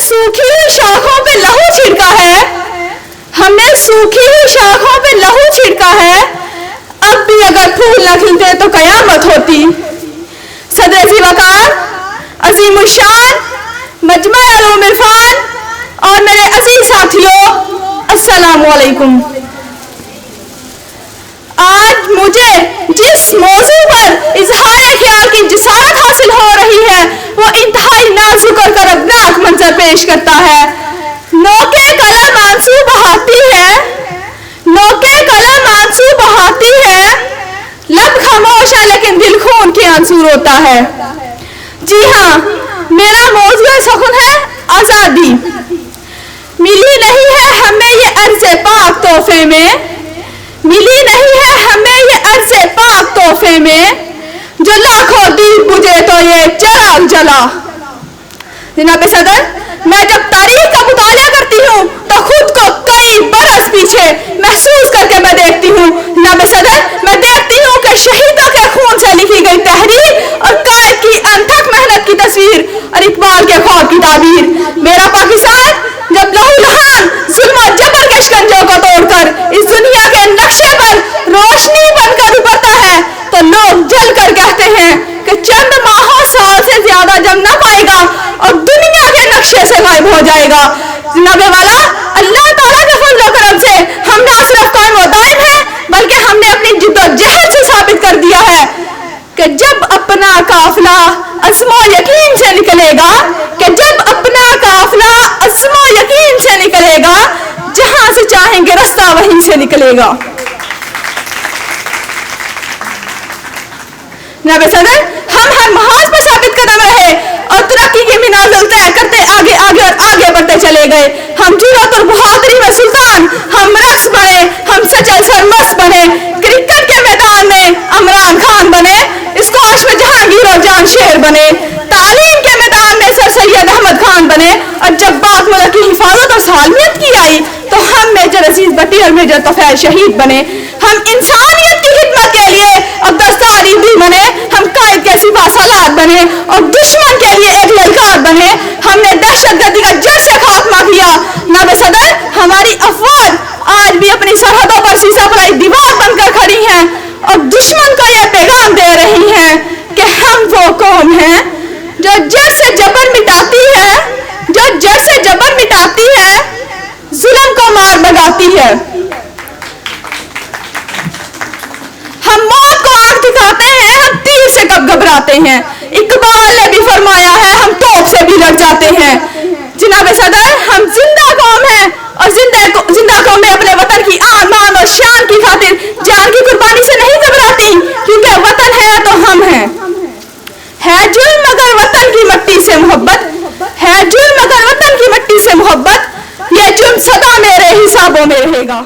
सूखी हुई शाखों पे लहू छिड़का है, हमने सूखी हुई शाखों पे लहू छिड़का है। अब भी अगर फूल न खिलते तो कयामत होती। सदर वकार, अजीम शान, मजमा उलूम इरफान और मेरे अजीज साथियों, अस्सलाम वालेकुम। आज मुझे जिस मौजू पर इजहार ख्याल की जिसारत हासिल हो रही है वो इंतहाई नाजुक और करबनाक मंजर पेश करता है। नोके कलम आंसू बहाती है, नोके कलम आंसू बहाती है, लब खामोश है लेकिन दिल खून के आंसू रोता है। जी हाँ, मेरा मौजू सुखन है आजादी। मिली नहीं है हमें ये अर्ज़े पाक तोहफे में, मिली नहीं है हमें ये अर्ज़े पाक तोहफे में, जो लाखों दीप बुझे तो ये चिराग जला। जनाब सदर, मैं जब तारीख का मुताला करती हूँ तो खुद को कई बरस पीछे महसूस करके मैं देखती हूँ। जनाब सदर, मैं देखती हूँ कि शहीदों के खून से लिखी गई तहरीर और कायद की अनथक मेहनत की तस्वीर और इकबाल के ख्वाब की ताबीर। मेरा पाकिस्तान जब लहूलुहान जुल्म और जबर के शिकंजों को तोड़कर इस दुनिया के नक्शे पर रोशनी बनकर उभरता है तो लोग जल कर कहते हैं कि चंद माहों साल से ज्यादा जम ना पाएगा और दुनिया के नक्शे से गायब हो जाएगा। जनाब वाला, अल्लाह ताला के फजल और करम से हम ना सिर्फ कायम व दायम हैं बल्कि हमने अपनी जिद्दोजहद से साबित कर दिया है कि जब अपना काफिला अज़्मो यकीन से निकलेगा, कि जब अपना काफिला अज़्मो यकीन से निकलेगा, जहां से चाहेंगे रास्ता वहीं से निकलेगा। जनाब सदर, हम हर महाज पर साबित कदम रहे और तरक्की की मीनार तय करते आगे आगे और आगे बढ़ते चले गए। हम जुर्रत और बहादुरी में सुल्तान, हम रक्स बने, हम सचल सरमस्त बने, क्रिकेट के मैदान में इमरान खान बने, स्क्वाश में जहांगीर और जान शेर बने, तालीम के मैदान में सर सैयद अहमद खान बने और जब बात मुल्क की हिफाजत और सालमियत की आई तो हम मेजर अजीज भट्टी और मेजर तफैल शहीद बने। हम इंसानियत की खिदमत के लिए और दस्तारी दी बने, हम कायद के सिपा सालार बने और दुश्मन के लिए एक ललकार बने। हमने दहशतगर्दी का जड़ से खात्मा किया। जनाब सदर, हमारी अफवाज आज भी अपनी सरहदों पर सीसापलाई दीवार बनकर खड़ी हैं और दुश्मन को यह पैगाम दे रही हैं कि हम वो कौम हैं जो जड़ से जबर मिटाती है, जो जड़ से जबर मिटाती है, जुल्म को मार भगाती है। हम मौत को आंख दिखाते हैं, हम तीर से कब घबराते हैं। इकबाल ने भी फरमाया है, हम तोप से भी लड़ जाते हैं। जनाब सदर, हम जिंदा कौम हैं और जिंदा कौम में अपने वतन की आन मान और शान की खातिर जान की कुर्बानी से नहीं घबराती, क्योंकि वतन है तो हम हैं। है जुल्म मगर वतन की मिट्टी से मोहब्बत, है जुल्म मगर वतन की मिट्टी से मोहब्बत, ये जुल्म सदा मेरे हिसाबों में रहेगा।